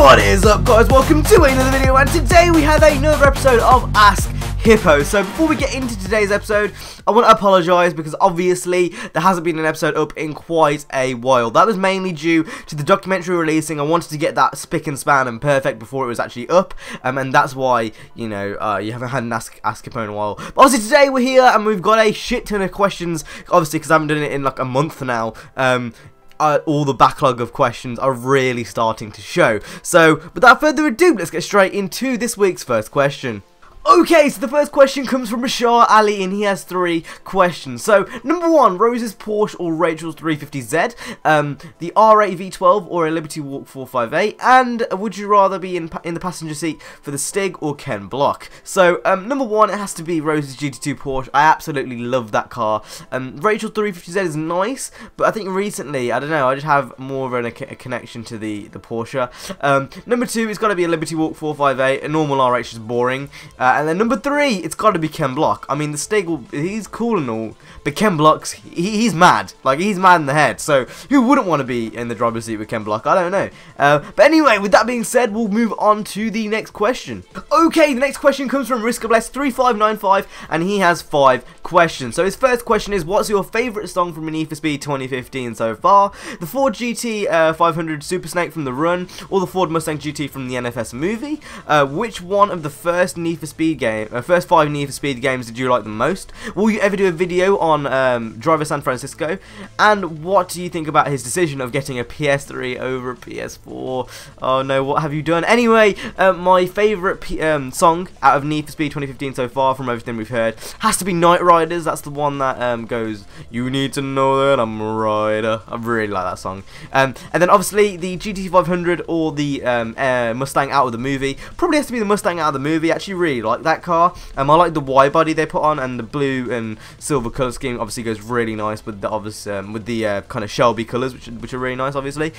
What is up, guys? Welcome to another video, and today we have another episode of Ask Hippo. So before we get into today's episode, I want to apologise because obviously there hasn't been an episode up in quite a while. That was mainly due to the documentary releasing. I wanted to get that spick and span and perfect before it was actually up, and that's why, you know, you haven't had an Ask Hippo in a while. But obviously today we're here and we've got a shit ton of questions, obviously because I haven't done it in like a month now. All the backlog of questions are really starting to show. So, without further ado, let's get straight into this week's first question. Okay, so the first question comes from Bashar Ali, and he has 3 questions. So, number 1, Rose's Porsche or Rachel's 350Z, the R8 V12 or a Liberty Walk 458, and would you rather be in the passenger seat for the Stig or Ken Block? So, number 1, it has to be Rose's GT2 Porsche. I absolutely love that car. Rachel's 350Z is nice, but I think recently, I don't know, I just have more of a connection to the Porsche. Number 2, it's got to be a Liberty Walk 458, a normal R8 is just boring. And then number 3, it's got to be Ken Block. I mean, the Stig, he's cool and all, but Ken Block's, he's mad. Like, he's mad in the head. So, who wouldn't want to be in the driver's seat with Ken Block? I don't know. But anyway, with that being said, we'll move on to the next question. Okay, the next question comes from Riskabless3595, and he has 5 questions. So, his first question is, what's your favourite song from Need for Speed 2015 so far? The Ford GT 500 Super Snake from the Run, or the Ford Mustang GT from the NFS movie? Which one of the first Need for Speed first 5 Need for Speed games did you like the most? Will you ever do a video on Driver San Francisco? And what do you think about his decision of getting a PS3 over a PS4? Oh no, what have you done? Anyway, my favourite song out of Need for Speed 2015 so far, from everything we've heard, has to be Night Riders. That's the one that goes, you need to know that I'm a rider. I really like that song. And then obviously the GT 500 or the Mustang out of the movie. Probably has to be the Mustang out of the movie. Actually really like that car. I like the Y body they put on, and the blue and silver colour scheme obviously goes really nice with the obvious kind of Shelby colours, which are really nice, obviously.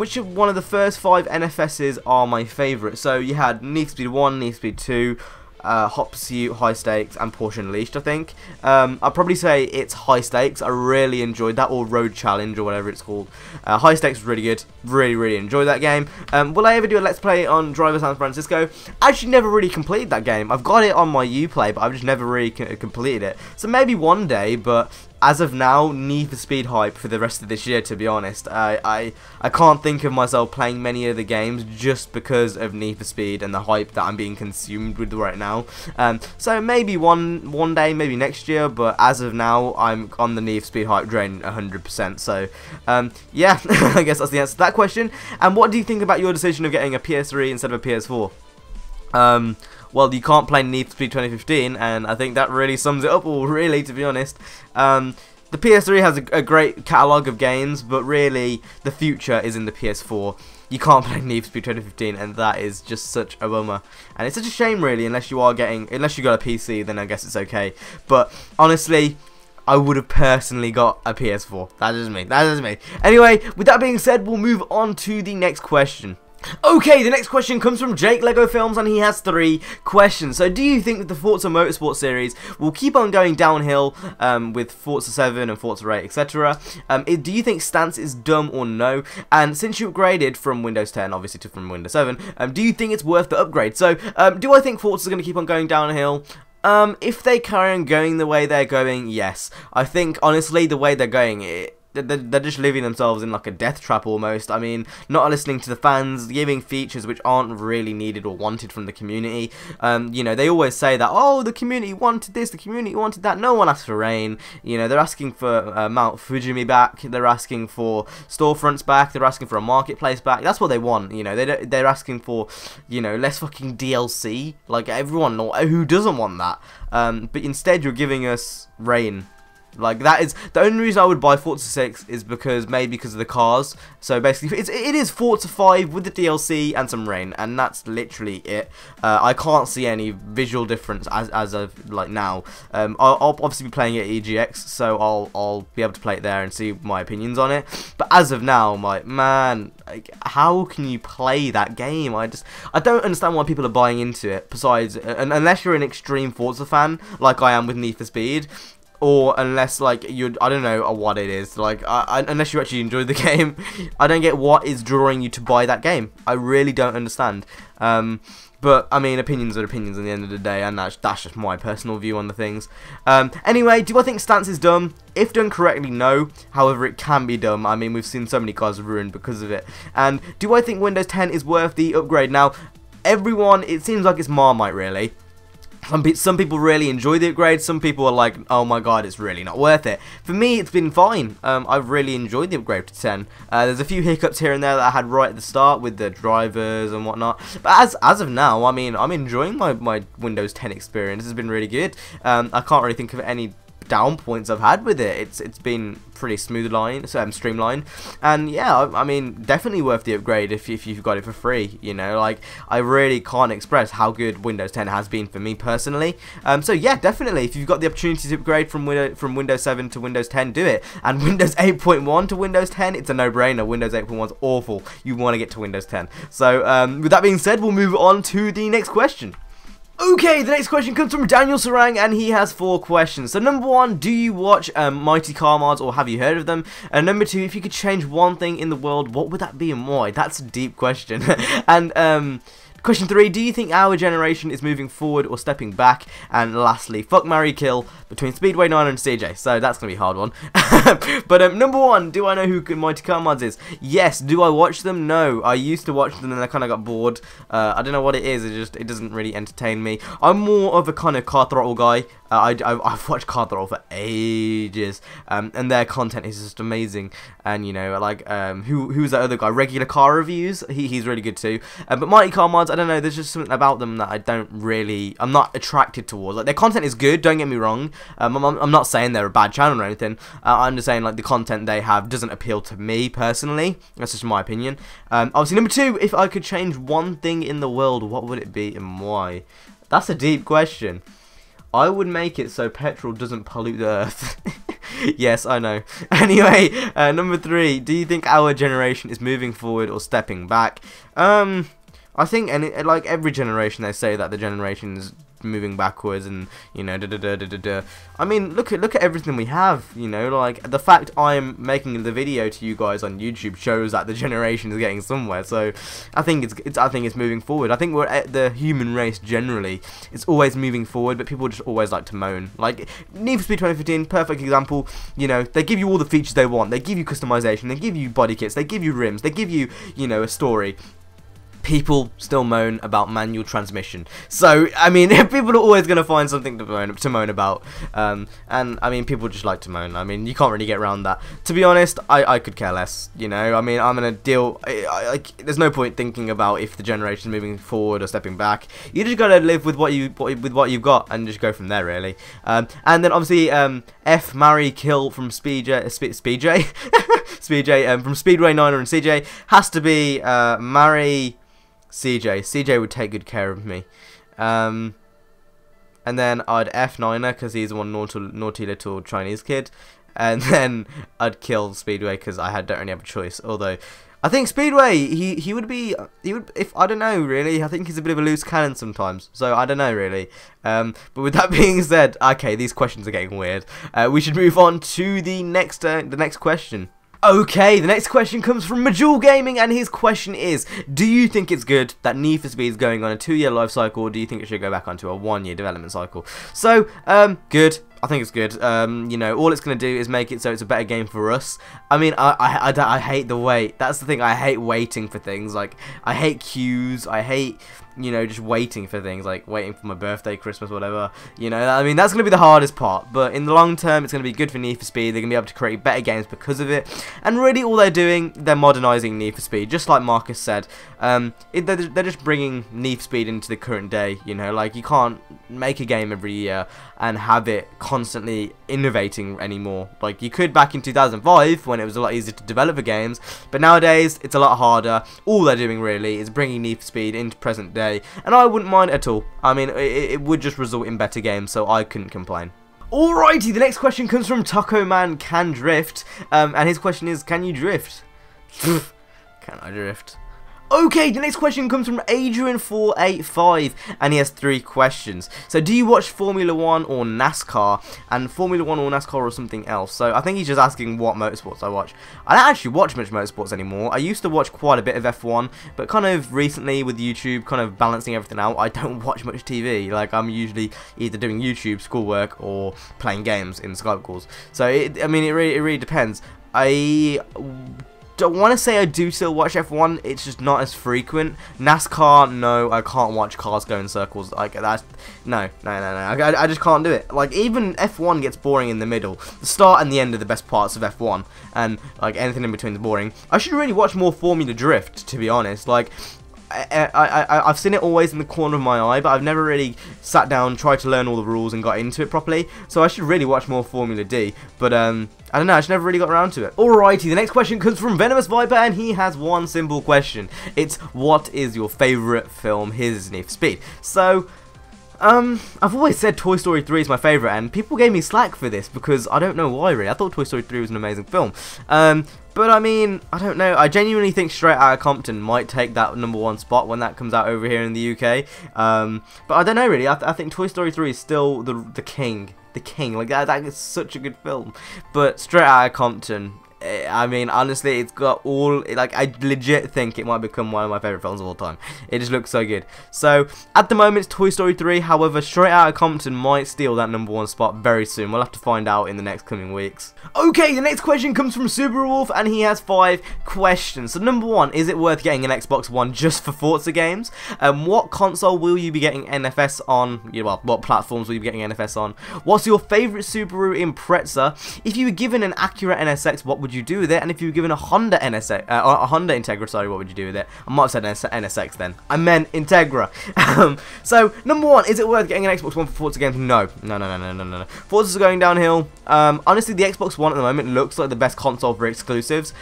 Which one of the first 5 NFSs are my favourite? So you had Need for Speed 1, Need for Speed 2, Hot Pursuit, High Stakes, and Porsche Unleashed, I think. I'd probably say it's High Stakes. I really enjoyed that, or Road Challenge, or whatever it's called. High Stakes was really good. Really enjoyed that game. Will I ever do a Let's Play on Driver San Francisco? I actually never really completed that game. I've got it on my Uplay, but I've just never really completed it. So maybe one day, but as of now, Need for Speed hype for the rest of this year, to be honest. I can't think of myself playing many other games just because of Need for Speed and the hype that I'm being consumed with right now. So maybe one day, maybe next year, but as of now, I'm on the Need for Speed hype train 100%. So, yeah, I guess that's the answer to that question. And what do you think about your decision of getting a PS3 instead of a PS4? Well, you can't play Need for Speed 2015, and I think that really sums it up all, really, to be honest. The PS3 has a great catalogue of games, but really, the future is in the PS4. You can't play Need for Speed 2015, and that is just such a bummer. And it's such a shame, really, unless you got a PC, then I guess it's okay. But, honestly, I would have personally got a PS4. That is me. That is me. Anyway, with that being said, we'll move on to the next question. Okay, the next question comes from Jake Lego Films, and he has 3 questions. So, do you think that the Forza Motorsport series will keep on going downhill with Forza 7 and Forza 8, etc.? Do you think Stance is dumb or no? And since you upgraded from Windows 10, obviously, to from Windows 7, do you think it's worth the upgrade? So, do I think Forza is going to keep on going downhill? If they carry on going the way they're going, yes. I think, honestly, the way they're going, they're just living themselves in like a death trap almost. I mean, not listening to the fans, giving features which aren't really needed or wanted from the community. You know, they always say that, oh, the community wanted this, the community wanted that. No one asked for rain. You know, they're asking for Mount Fujimi back. They're asking for storefronts back. They're asking for a marketplace back. That's what they want. You know, they're asking for, you know, less fucking DLC. Like everyone, who doesn't want that? But instead, you're giving us rain. Like, that is the only reason I would buy Forza 6 is because of the cars. So basically, it is Forza 5 with the DLC and some rain, and that's literally it. I can't see any visual difference as of like now. I'll obviously be playing it at EGX, so I'll be able to play it there and see my opinions on it. But as of now, I'm like, man, like, how can you play that game? I don't understand why people are buying into it. Besides, unless you're an extreme Forza fan like I am with Need for Speed. or unless like I don't know what it is, like unless you actually enjoy the game. I don't get what is drawing you to buy that game. I really don't understand. But I mean, opinions are opinions at the end of the day, and that's just my personal view on the things. Anyway, do I think stance is dumb? If done correctly, no. However, it can be dumb. I mean, we've seen so many cars ruined because of it. And do I think Windows 10 is worth the upgrade? Now, everyone, it seems like it's Marmite, really. Some people really enjoy the upgrade. Some people are like, oh my god, it's really not worth it. For me, it's been fine. I've really enjoyed the upgrade to 10. There's a few hiccups here and there that I had right at the start with the drivers and whatnot. But as of now, I mean, I'm enjoying my Windows 10 experience. It's been really good. I can't really think of any down points I've had with it. It's been pretty streamlined, and yeah, I mean, definitely worth the upgrade if you've got it for free. You know, like, I really can't express how good Windows 10 has been for me personally. So yeah, definitely, if you've got the opportunity to upgrade from Windows 7 to Windows 10, do it. And Windows 8.1 to Windows 10, it's a no-brainer. Windows 8.1 is awful. You want to get to Windows 10. So with that being said, we'll move on to the next question. Okay, the next question comes from Daniel Sarang, and he has 4 questions. So number 1, do you watch Mighty Car Mods, or have you heard of them? And number 2, if you could change one thing in the world, what would that be and why? That's a deep question. And question 3, do you think our generation is moving forward or stepping back? And lastly, fuck, marry, kill between Speedway 9 and CJ. So that's going to be a hard one. But number 1, do I know who Mighty Car Mods is? Yes. Do I watch them? No. I used to watch them and I kind of got bored. I don't know what it is. It doesn't really entertain me. I'm more of a kind of Car Throttle guy. I've watched Car Throttle for ages, and their content is just amazing. And you know, like who's that other guy? Regular Car Reviews. He's really good too. But Mighty Car Mods, I don't know. There's just something about them that I'm not attracted towards. Like, their content is good. Don't get me wrong. I'm not saying they're a bad channel or anything. I'm just saying, like, the content they have doesn't appeal to me personally. That's just my opinion. Obviously, number 2, if I could change one thing in the world, what would it be and why? That's a deep question. I would make it so petrol doesn't pollute the earth. Yes, I know. Anyway, number 3, do you think our generation is moving forward or stepping back? I think, and like every generation, they say that the generation is moving backwards, and you know, I mean, look at everything we have. You know, like the fact I'm making the video to you guys on YouTube shows that the generation is getting somewhere. So I think it's moving forward. I think the human race generally, it's always moving forward, but people just always like to moan. Like Need for Speed 2015, perfect example. You know, they give you all the features they want. They give you customization. They give you body kits. They give you rims. They give you, you know, a story. People still moan about manual transmission. So, I mean, people are always going to find something to moan about. And, I mean, people just like to moan. I mean, you can't really get around that. To be honest, I could care less, you know. I mean, I'm going to deal... there's no point thinking about if the generation is moving forward or stepping back. You just got to live with what you've got and just go from there, really. And then, obviously, F, marry, kill from Speedjay. From Speedway 9 and CJ has to be marry... CJ would take good care of me. And then I'd F9er because he's one naughty little Chinese kid. And then I'd kill Speedway because I don't really have a choice. Although I think Speedway, he would if I don't know really. I think he's a bit of a loose cannon sometimes. So I don't know really. But with that being said, okay, these questions are getting weird. We should move on to the next question. Okay, the next question comes from Majul Gaming, and his question is, do you think it's good that Need for Speed is going on a 2-year life cycle, or do you think it should go back onto a 1-year development cycle? So, good. I think it's good. You know, all it's going to do is make it so it's a better game for us. I mean, I hate the wait. That's the thing. I hate waiting for things. Like, I hate queues. I hate, you know, just waiting for things. Like, waiting for my birthday, Christmas, whatever. You know, I mean, that's going to be the hardest part. But in the long term, it's going to be good for Need for Speed. They're going to be able to create better games because of it. And really, all they're doing, they're modernising Need for Speed. Just like Marcus said. They're just bringing Need for Speed into the current day. You know, like, you can't make a game every year and have it constantly innovating anymore. Like you could back in 2005 when it was a lot easier to develop the games, but nowadays it's a lot harder. All they're doing really is bringing Need for Speed into present day, and I wouldn't mind at all. I mean, it would just result in better games, so I couldn't complain. Alrighty, the next question comes from Taco Man Can Drift, and his question is, can you drift? Can I drift? Okay, the next question comes from Adrian485, and he has 3 questions. So, do you watch Formula 1 or NASCAR? And Formula 1 or NASCAR or something else? So, I think he's just asking what motorsports I watch. I don't actually watch much motorsports anymore. I used to watch quite a bit of F1, but kind of recently with YouTube, kind of balancing everything out, I don't watch much TV. Like, I'm usually either doing YouTube, schoolwork, or playing games in Skype calls. So, it really depends. I don't want to say I do still watch F1, it's just not as frequent. NASCAR, no, I can't watch cars go in circles. Like, that's, no, I just can't do it. Like, even F1 gets boring in the middle. The start and the end are the best parts of F1, and, like, anything in between is boring. I should really watch more Formula Drift, to be honest. Like, I've seen it always in the corner of my eye, but I've never really sat down, tried to learn all the rules and got into it properly, so I should really watch more Formula D, but I don't know, I just never really got around to it. Alrighty, the next question comes from Venomous Viper, and he has one simple question. It's, what is your favourite film? Here's Need for Speed. So, I've always said Toy Story 3 is my favourite, and people gave me slack for this, because I don't know why really. I thought Toy Story 3 was an amazing film. But I mean, I don't know, I genuinely think Straight Outta Compton might take that #1 spot when that comes out over here in the UK. But I don't know really, I think Toy Story 3 is still the king. The king, like that is such a good film. But Straight Outta Compton, I mean, honestly, it's got all, like, I legit think it might become one of my favourite films of all time. It just looks so good. So, at the moment, it's Toy Story 3, however, Straight Outta Compton might steal that #1 spot very soon. We'll have to find out in the next coming weeks. Okay, the next question comes from Subaru Wolf, and he has 5 questions. So, #1, is it worth getting an Xbox One just for Forza games? What console will you be getting NFS on? Well, what platforms will you be getting NFS on? What's your favourite Subaru Impreza? If you were given an Acura NSX, what would you do with it? And if you were given a Honda NSX, a Honda Integra, sorry, what would you do with it? I might have said NSX then. I meant Integra. So, #1, is it worth getting an Xbox One for Forza games? No. Forza's going downhill. Honestly, the Xbox One at the moment looks like the best console for exclusives.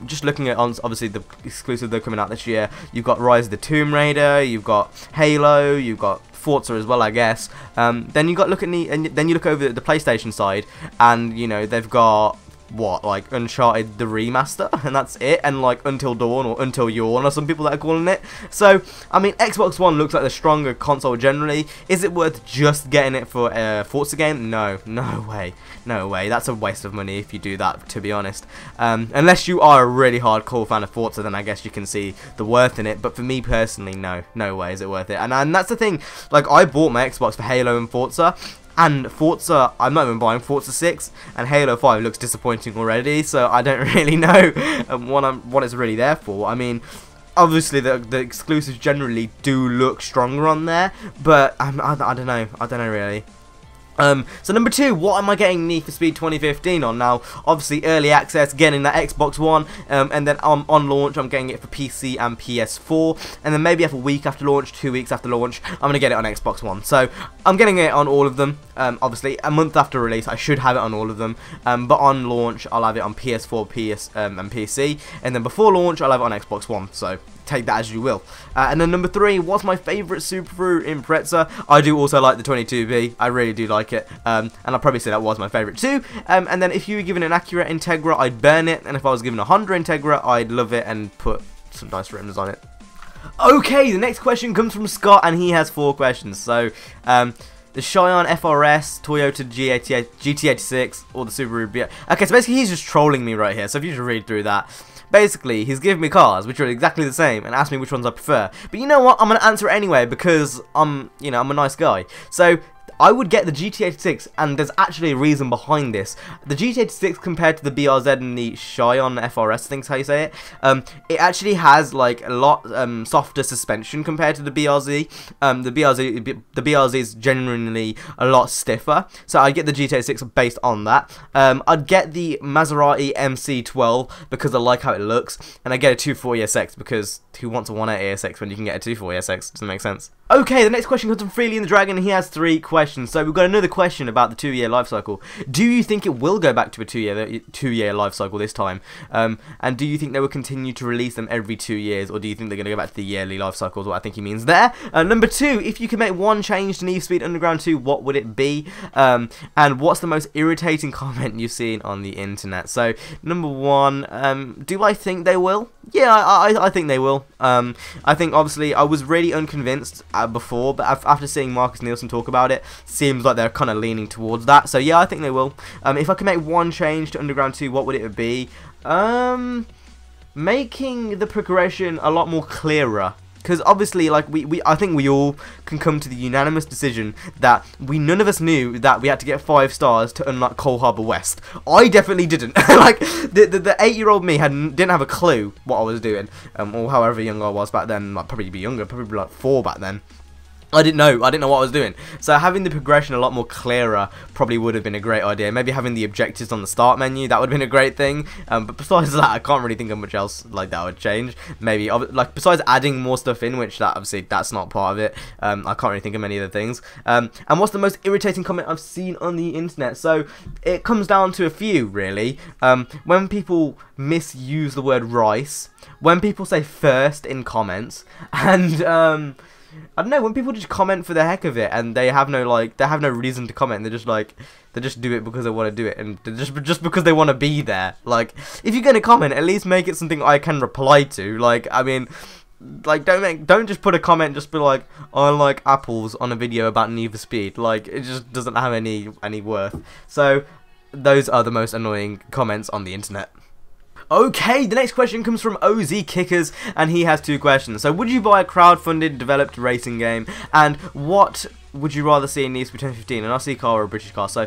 Just looking at, obviously, the exclusives that are coming out this year, you've got Rise of the Tomb Raider, you've got Halo, you've got Forza as well, I guess. Then you got then you look over the PlayStation side, and you know they've got what, like Uncharted the remaster, and that's it, and like Until Dawn or Until Yawn or some people that are calling it. So I mean, Xbox One looks like the stronger console generally. Is it worth just getting it for a Forza game? No way. That's a waste of money if you do that, to be honest. Unless you are a really hardcore fan of Forza, then I guess you can see the worth in it. But for me personally, no way is it worth it. And that's the thing. Like, I bought my Xbox for Halo and Forza. And Forza, I'm not even buying Forza 6, and Halo 5 looks disappointing already, so I don't really know what it's really there for. I mean, obviously the exclusives generally do look stronger on there, but I don't know really. So #2, what am I getting Need for Speed 2015 on? Now, obviously early access, getting that Xbox One, and then on launch I'm getting it for PC and PS4, and then maybe a week after launch, 2 weeks after launch, I'm going to get it on Xbox One. So, I'm getting it on all of them. Obviously, a month after release, I should have it on all of them, but on launch, I'll have it on PS4, and PC, and then before launch, I'll have it on Xbox One, so take that as you will. And then #3, what's my favourite Subaru Impreza? I do also like the 22B, I really do like it, and I'll probably say that was my favourite too. And then if you were given an Acura Integra, I'd burn it, and if I was given a Honda Integra, I'd love it and put some nice rims on it. Okay, the next question comes from Scott, and he has 4 questions. So, the Cheyenne FRS, Toyota GT86, or the Subaru BR. Okay, so basically he's just trolling me right here, so if you just read through that. Basically, he's given me cars, which are exactly the same, and asked me which ones I prefer. But you know what? I'm going to answer it anyway, because I'm a nice guy. So, I would get the GT86, and there's actually a reason behind this. The GT86 compared to the BRZ and the Cheyenne FRS, I think is how you say it, it actually has like a lot softer suspension compared to the BRZ. The BRZ is genuinely a lot stiffer, so I'd get the GT86 based on that. I'd get the Maserati MC12 because I like how it looks, and I get a 240 SX because who wants a 180 SX when you can get a 240 SX? Doesn't make sense. Okay, the next question comes from Freely in the Dragon, and he has 3 questions. So we've got another question about the 2-year life cycle. Do you think it will go back to a two-year life cycle this time? And do you think they will continue to release them every 2 years, or do you think they're going to go back to the yearly life cycle? Is what I think he means there. #2, if you could make one change to Need for Speed Underground 2, what would it be? And what's the most irritating comment you've seen on the internet? So #1, do I think they will? Yeah, I think they will. I think, obviously, I was really unconvinced before, but after seeing Marcus Nielsen talk about it, seems like they're kind of leaning towards that. So, yeah, I think they will. If I could make one change to Underground 2, what would it be? Making the progression a lot more clearer. Because obviously, like, I think we all can come to the unanimous decision that none of us knew that we had to get 5 stars to unlock Coal Harbour West. I definitely didn't. Like, the 8-year-old me didn't have a clue what I was doing, or however young I was back then. Like, probably be younger, probably like 4 back then. I didn't know what I was doing. So having the progression a lot more clearer probably would have been a great idea. Maybe having the objectives on the start menu, that would have been a great thing. But besides that, I can't really think of much else like that would change. Maybe like besides adding more stuff in, which obviously that's not part of it. I can't really think of many other things. And what's the most irritating comment I've seen on the internet? So it comes down to a few really. When people misuse the word rice, when people say first in comments, and I don't know, when people just comment for the heck of it and they have no reason to comment, they just do it because they want to do it, and just because they want to be there. Like, if you're gonna comment, at least make it something I can reply to. Like, I mean, like, don't just put a comment, just be like, I like apples on a video about Need for Speed. Like, it just doesn't have any worth. So those are the most annoying comments on the internet. Okay, the next question comes from OZ Kickers, and he has 2 questions. So, would you buy a crowdfunded, developed racing game? And what would you rather see in Need for Speed 2015, an RC car or a British car? So,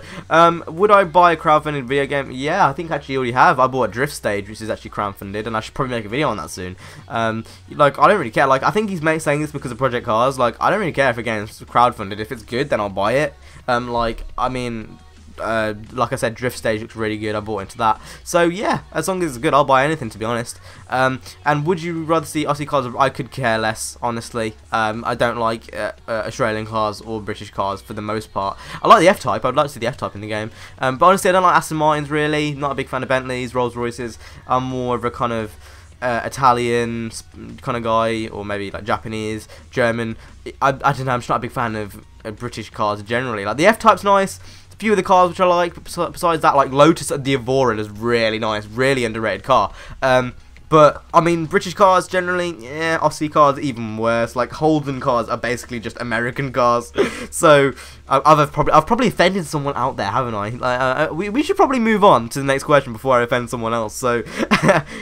would I buy a crowdfunded video game? Yeah, I think I actually already have. I bought a Drift Stage, which is actually crowdfunded, and I should probably make a video on that soon. Like, I don't really care. Like, I think he's saying this because of Project Cars. Like, I don't really care if a game's crowdfunded. If it's good, then I'll buy it. Like, I mean, like I said, Drift Stage looks really good. I bought into that. So yeah, as long as it's good, I'll buy anything, to be honest. And would you rather see Aussie cars? I could care less, honestly. I don't like Australian cars or British cars for the most part. I like the F-Type. I'd like to see the F-Type in the game. But honestly, I don't like Aston Martins really. Not a big fan of Bentleys, Rolls Royces. I'm more of a kind of Italian kind of guy, or maybe like Japanese, German. I don't know. I'm just not a big fan of British cars generally. Like the F-Type's nice. Few of the cars which I like, besides that, like Lotus the Evora is really nice, really underrated car. But I mean, British cars generally, yeah, Aussie cars even worse. Like Holden cars are basically just American cars. So I've probably offended someone out there, haven't I? Like, we should probably move on to the next question before I offend someone else. So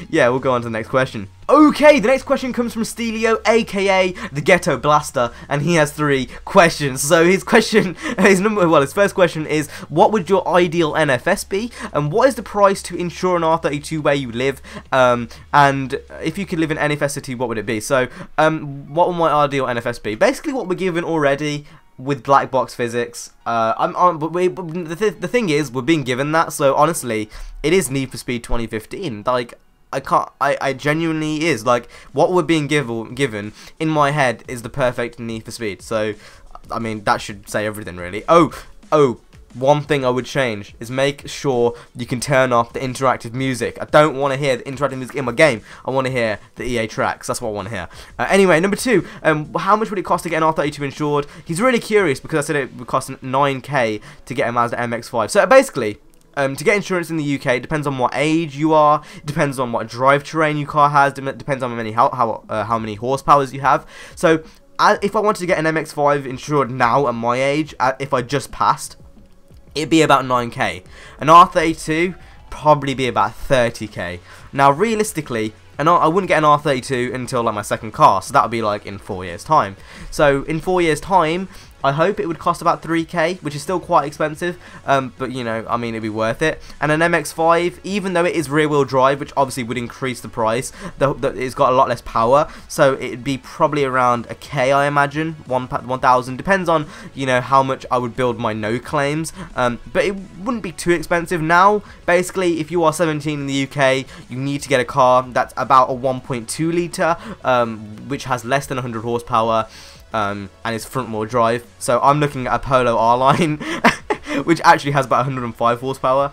yeah, we'll go on to the next question. Okay, the next question comes from Stelio, aka the Ghetto Blaster, and he has 3 questions. So his first question is, what would your ideal NFS be, and what is the price to insure an R32 where you live, and if you could live in NFS city, what would it be? So, what would my ideal NFS be? Basically, what we're given already with black box physics. But the thing is, we're being given that. So honestly, it is Need for Speed 2015. Like, I genuinely is, like, what we're being given in my head is the perfect Need for Speed. So, I mean, that should say everything really. Oh, one thing I would change is make sure you can turn off the interactive music. I don't want to hear the interactive music in my game. I want to hear the EA tracks. That's what I want to hear. Anyway, number 2, how much would it cost to get an R32 insured? He's really curious because I said it would cost 9k to get a Mazda MX-5. So basically, to get insurance in the UK, it depends on what age you are, it depends on what drivetrain your car has, it depends on how many horsepowers you have. So, if I wanted to get an MX-5 insured now at my age, if I just passed, it'd be about 9k. An R32, probably be about 30k. Now, realistically, I wouldn't get an R32 until like my second car, so that would be like in 4 years' time. So, in 4 years' time, I hope it would cost about 3k, which is still quite expensive, but you know, I mean, it'd be worth it. And an MX-5, even though it is rear-wheel drive, which obviously would increase the price, it's got a lot less power, so it'd be probably around a k, I imagine, 1,000. Depends on, you know, how much I would build my no claims, but it wouldn't be too expensive. Now, basically, if you are 17 in the UK, you need to get a car that's about a 1.2 litre, which has less than 100 horsepower. And it's front wheel drive, so I'm looking at a Polo R-Line which actually has about 105 horsepower,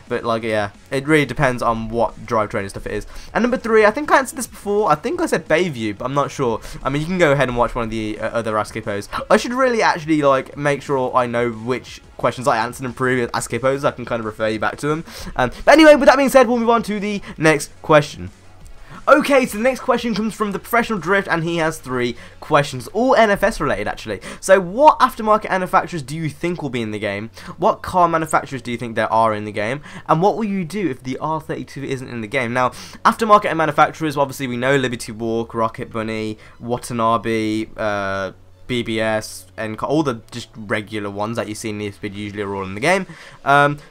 but like, yeah, it really depends on what drivetrain and stuff it is. And number 3, I think I answered this before, I think I said Bayview, but I'm not sure. I mean, you can go ahead and watch one of the other Ask Hippos. I should really actually like make sure I know which questions I answered in previous Ask Hippos, I can kind of refer you back to them. But anyway, with that being said, we'll move on to the next question. Okay, so the next question comes from the Professional Drift, and he has 3 questions, all NFS related actually. So what aftermarket manufacturers do you think will be in the game? What car manufacturers do you think there are in the game? And what will you do if the R32 isn't in the game? Now, aftermarket manufacturers, obviously we know Liberty Walk, Rocket Bunny, Watanabe, BBS, and all the just regular ones that you see in Need for Speed usually are all in the game.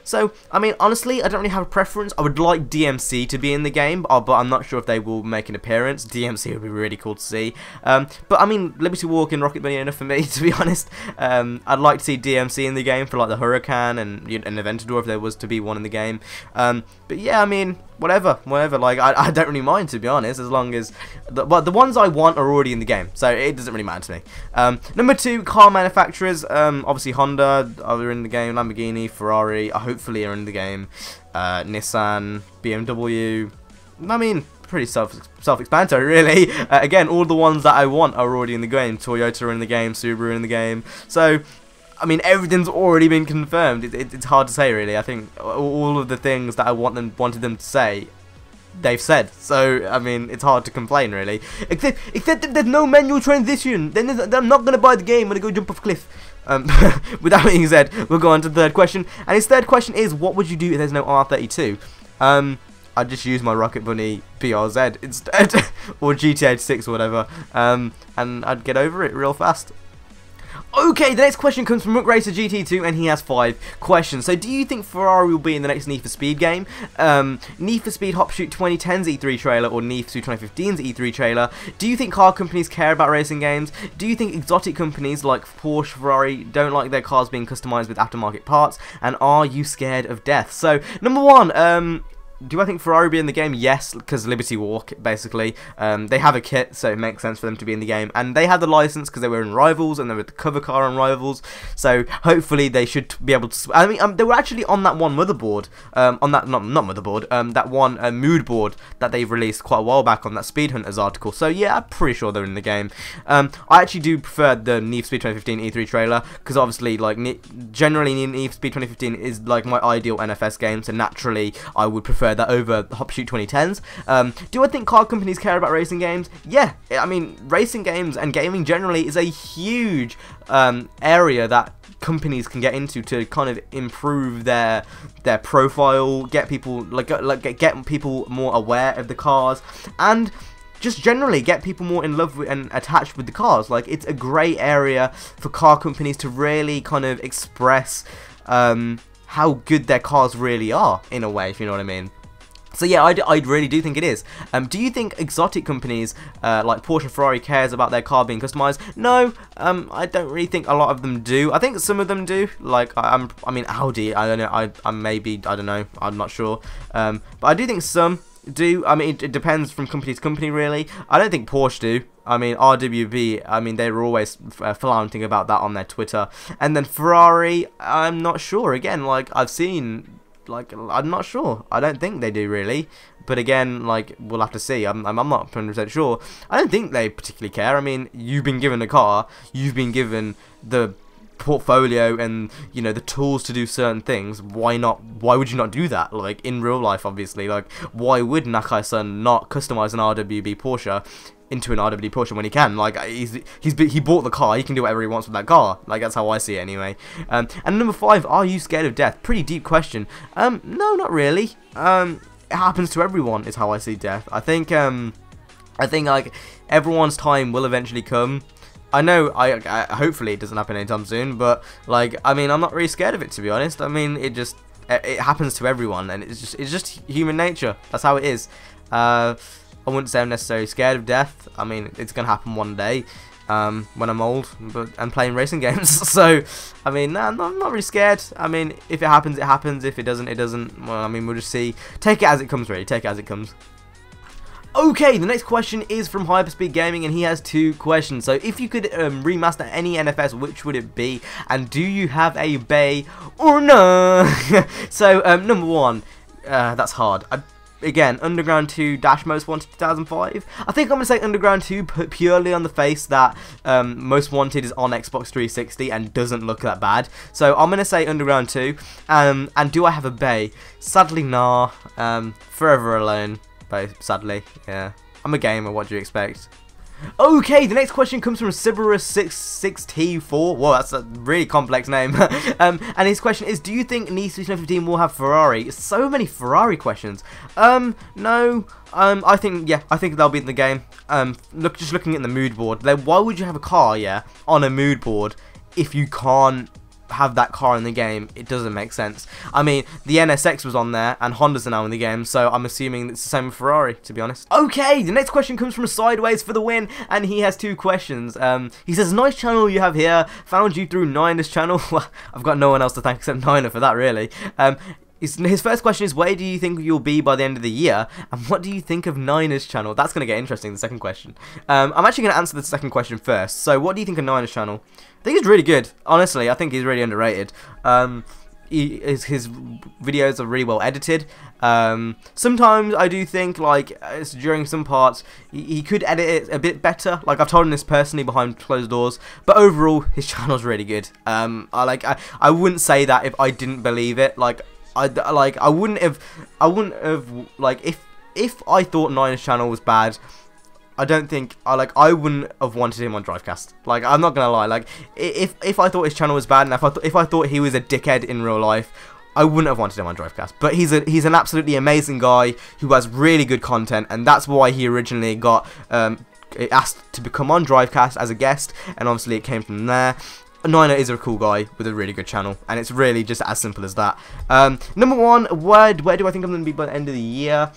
So, I mean, honestly, I don't really have a preference. I would like DMC to be in the game, but I'm not sure if they will make an appearance. DMC would be really cool to see. But, I mean, Liberty Walk and Rocket Bunny are enough for me, to be honest. I'd like to see DMC in the game for, like, the Huracan and an Aventador if there was to be one in the game. But, yeah, I mean, whatever, like, I don't really mind, to be honest, as long as, but the ones I want are already in the game, so it doesn't really matter to me. Number 2, car manufacturers, obviously Honda are in the game, Lamborghini, Ferrari, hopefully are in the game, Nissan, BMW, I mean, pretty self-explanatory, really. Again, all the ones that I want are already in the game, Toyota are in the game, Subaru are in the game, so, I mean, everything's already been confirmed. It's hard to say, really. I think all of the things that I wanted them to say, they've said. So, I mean, it's hard to complain, really. Except that there's no manual transition. Then I'm not going to buy the game. I'm going to go jump off a cliff. With that being said, we'll go on to the third question. And his third question is, what would you do if there's no R32? I'd just use my Rocket Bunny BRZ instead. Or GTA 6 or whatever. And I'd get over it real fast. Okay, the next question comes from MuckRacer GT2, and he has 5 questions. So, do you think Ferrari will be in the next Need for Speed game? Need for Speed Hop Shoot 2010's E3 trailer or Need for Speed 2015's E3 trailer? Do you think car companies care about racing games? Do you think exotic companies like Porsche, Ferrari don't like their cars being customized with aftermarket parts? And are you scared of death? So, number 1, do I think Ferrari will be in the game? Yes, because Liberty Walk, basically. They have a kit, so it makes sense for them to be in the game. And they have the license because they were in Rivals, and they were the cover car on Rivals. So hopefully they should be able to... I mean, they were actually on that one motherboard. On that... Not motherboard. That one mood board that they released quite a while back on that Speed Hunters article. So yeah, I'm pretty sure they're in the game. I actually do prefer the Need for Speed 2015 E3 trailer, because obviously, like, generally Need for Speed 2015 is, like, my ideal NFS game. So naturally, I would prefer that over Hop Shoot 2010s. Do I think car companies care about racing games? Yeah, I mean, racing games and gaming generally is a huge area that companies can get into to kind of improve their profile, get people get people more aware of the cars, and just generally get people more in love with and attached with the cars. Like, it's a great area for car companies to really kind of express how good their cars really are, in a way, if you know what I mean. So yeah, I really do think it is. Do you think exotic companies like Porsche and Ferrari cares about their car being customized? No, I don't really think a lot of them do. I think some of them do. Like I mean Audi. I don't know. I don't know. I'm not sure. But I do think some do. I mean, it depends from company to company, really. I don't think Porsche do. I mean, RWB, I mean, they were always flaunting about that on their Twitter. And then Ferrari, I'm not sure. Again, like, I've seen... Like, I'm not sure. I don't think they do, really. But again, like, we'll have to see. I'm not 100% sure. I don't think they particularly care. I mean, you've been given a car. You've been given the portfolio and, you know, the tools to do certain things. Why not? Why would you not do that? Like, in real life, obviously. Like, why would Nakai-san not customize an RWB Porsche into an RWD Porsche when he can? Like, he bought the car, he can do whatever he wants with that car. Like, that's how I see it anyway. And number 5, are you scared of death? Pretty deep question. No, not really. It happens to everyone, is how I see death. I think like everyone's time will eventually come. I know, I hopefully it doesn't happen anytime soon, but like, I mean, I'm not really scared of it, to be honest. I mean, it happens to everyone, and it's just human nature. That's how it is. I wouldn't say I'm necessarily scared of death. I mean, it's gonna happen one day when I'm old and playing racing games. So, I mean, nah, I'm not really scared. I mean, if it happens, it happens. If it doesn't, it doesn't. Well, I mean, we'll just see. Take it as it comes, really. Take it as it comes. Okay, the next question is from Hyperspeed Gaming, and he has 2 questions. So, if you could remaster any NFS, which would it be? And do you have a bay or no? So, number 1, that's hard. Again, Underground 2 Dash Most Wanted 2005. I think I'm going to say Underground 2 purely on the face that Most Wanted is on Xbox 360 and doesn't look that bad. So I'm going to say Underground 2. And do I have a bay? Sadly, nah. Forever Alone, sadly, yeah. I'm a gamer, what do you expect? Okay, the next question comes from Cerberus66T4. Whoa, that's a really complex name. And his question is, do you think Need for Speed 15 will have Ferrari? So many Ferrari questions. No. I think they'll be in the game. Just looking at the mood board, why would you have a car, on a mood board if you can't have that car in the game? It doesn't make sense. I mean, the NSX was on there, and Hondas are now in the game, so I'm assuming it's the same with Ferrari, to be honest. Okay, the next question comes from Sideways for the win, and he has 2 questions. He says, nice channel you have here, found you through Niner's channel. I've got no one else to thank except Niner for that, really. His first question is, where do you think you'll be by the end of the year? And what do you think of Niner's channel? That's going to get interesting, the second question. I'm actually going to answer the second question first. So, what do you think of Niner's channel? I think he's really good. Honestly, I think he's really underrated. His videos are really well edited. Sometimes I do think, like, during some parts, he could edit it a bit better. Like, I've told him this personally behind closed doors. But overall, his channel's really good. I wouldn't say that if I didn't believe it. I wouldn't have, if I thought Niner's channel was bad, I don't think, I wouldn't have wanted him on Drivecast. Like, I'm not gonna lie, like, if I thought his channel was bad, and if I thought he was a dickhead in real life, I wouldn't have wanted him on Drivecast. But he's an absolutely amazing guy who has really good content, and that's why he originally got asked to become on Drivecast as a guest, and obviously it came from there. Niner is a cool guy with a really good channel, and it's really just as simple as that. Number 1, where do I think I'm going to be by the end of the year?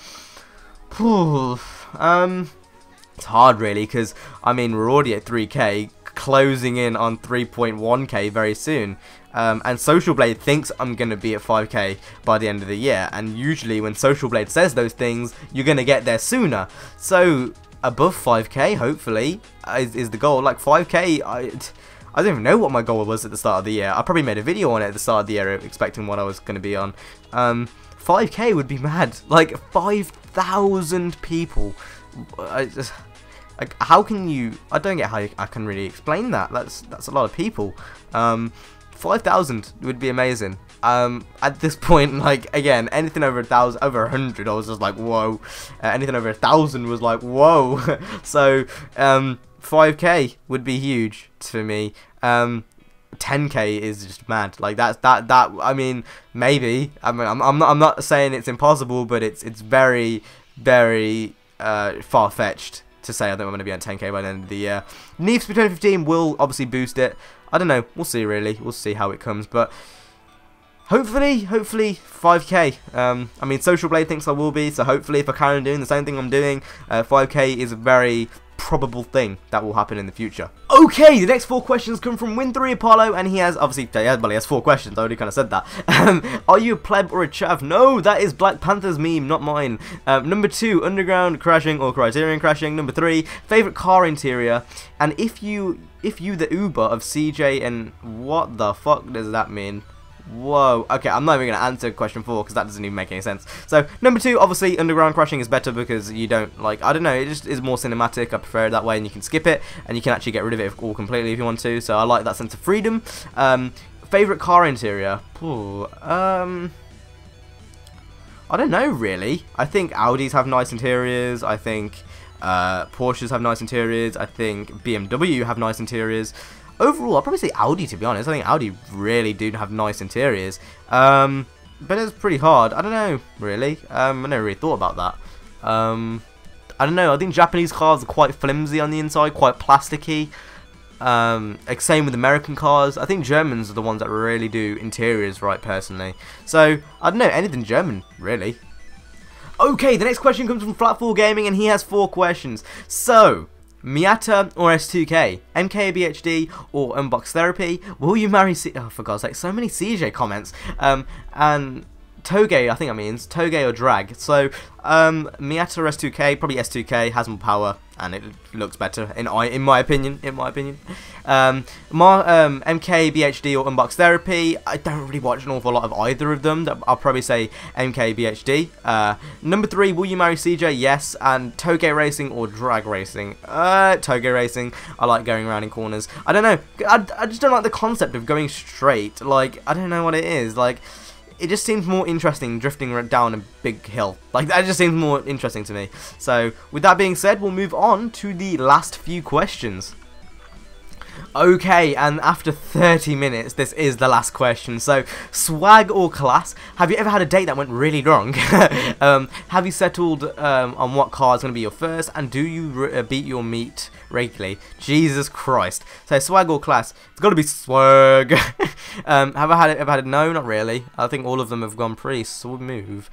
It's hard, really, because, I mean, we're already at 3K, closing in on 3.1K very soon. And Social Blade thinks I'm going to be at 5K by the end of the year, and usually when Social Blade says those things, you're going to get there sooner. So, above 5K, hopefully, is the goal. Like, 5K, I don't even know what my goal was at the start of the year. I probably made a video on it at the start of the year expecting what I was going to be on. 5K would be mad. Like, 5,000 people. Like, how can you... I don't get how I can really explain that. That's a lot of people. 5,000 would be amazing. At this point, like, again, anything over 1,000, over 100, I was just like, whoa. Anything over 1,000 was like, whoa. So, 5K would be huge for me. 10K is just mad. Like, that. I mean, maybe. I mean, I'm not saying it's impossible, but it's very, very far fetched to say I think I'm going to be on 10K by the end of the year. Need for Speed 2015 will obviously boost it. I don't know. We'll see. Really, we'll see how it comes, but. Hopefully 5K. I mean, Social Blade thinks I will be, so hopefully if I carry on doing the same thing I'm doing, 5K is a very probable thing that will happen in the future. Okay, the next 4 questions come from Win3 Apollo, and he has, obviously, he has 4 questions, I already kind of said that. Are you a pleb or a chav? No, that is Black Panther's meme, not mine. Number 2, underground crashing or Criterion crashing. Number 3, favourite car interior. And if you the Uber of CJ, and what the fuck does that mean? Whoa, okay, I'm not even going to answer question 4 because that doesn't even make any sense. So, number 2, obviously, underground crashing is better because you don't, like, I don't know, it just is more cinematic. I prefer it that way, and you can skip it, and you can actually get rid of it all completely if you want to, so I like that sense of freedom. Favourite car interior? I don't know, really. I think Audis have nice interiors, I think Porsches have nice interiors, I think BMW have nice interiors. Overall, I'll probably say Audi, to be honest. I think Audi really do have nice interiors. But it's pretty hard. I don't know, really. I never really thought about that. I don't know. I think Japanese cars are quite flimsy on the inside, quite plasticky. Same with American cars. I think Germans are the ones that really do interiors right, personally. So, I don't know. Anything German, really. Okay, the next question comes from Flatfall Gaming, and he has 4 questions. So... Miata or S2K, MKBHD or Unbox Therapy, will you marry oh, for God's sake, so many CJ comments, and Toge, I think that means, Toge or Drag. So, Miata or S2K, probably S2K, has more power, and it looks better, in my opinion, MKBHD or Unbox Therapy, I don't really watch an awful lot of either of them. I'll probably say MKBHD. Number 3, will you marry CJ? Yes. And Toge Racing or Drag Racing? Toge Racing. I like going around in corners. I don't know, I just don't like the concept of going straight. Like, I don't know what it is, like... it just seems more interesting drifting down a big hill. Like, that just seems more interesting to me. So, with that being said, we'll move on to the last few questions. Okay, and after 30 minutes, this is the last question. So, swag or class? Have you ever had a date that went really wrong? Have you settled on what car is going to be your first? And do you beat your meat regularly? Jesus Christ. So, swag or class? It's got to be swag. Have I ever had it? No, not really. I think all of them have gone pretty smooth.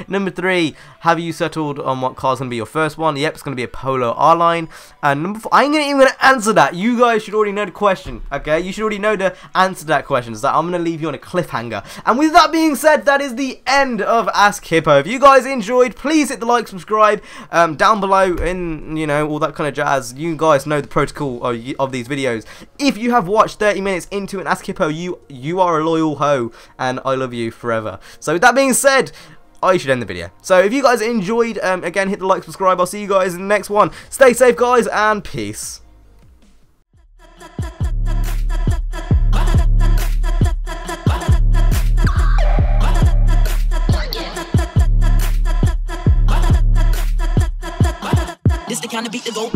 Number 3, have you settled on what car is going to be your first one? Yep, it's going to be a Polo R-Line. And number 4, I ain't even going to answer that. You guys should already know the question, okay? You should already know the answer to that question, so I'm going to leave you on a cliffhanger. And with that being said, that is the end of Ask Hippo. If you guys enjoyed, please hit the like, subscribe, down below, and, you know, all that kind of jazz. You guys know the protocol of these videos. If you have watched 30 minutes into an Ask Hippo, you are a loyal hoe, and I love you forever. So with that being said, I should end the video. So if you guys enjoyed, again, hit the like, subscribe. I'll see you guys in the next one. Stay safe, guys, and peace. This the kind of beat to go.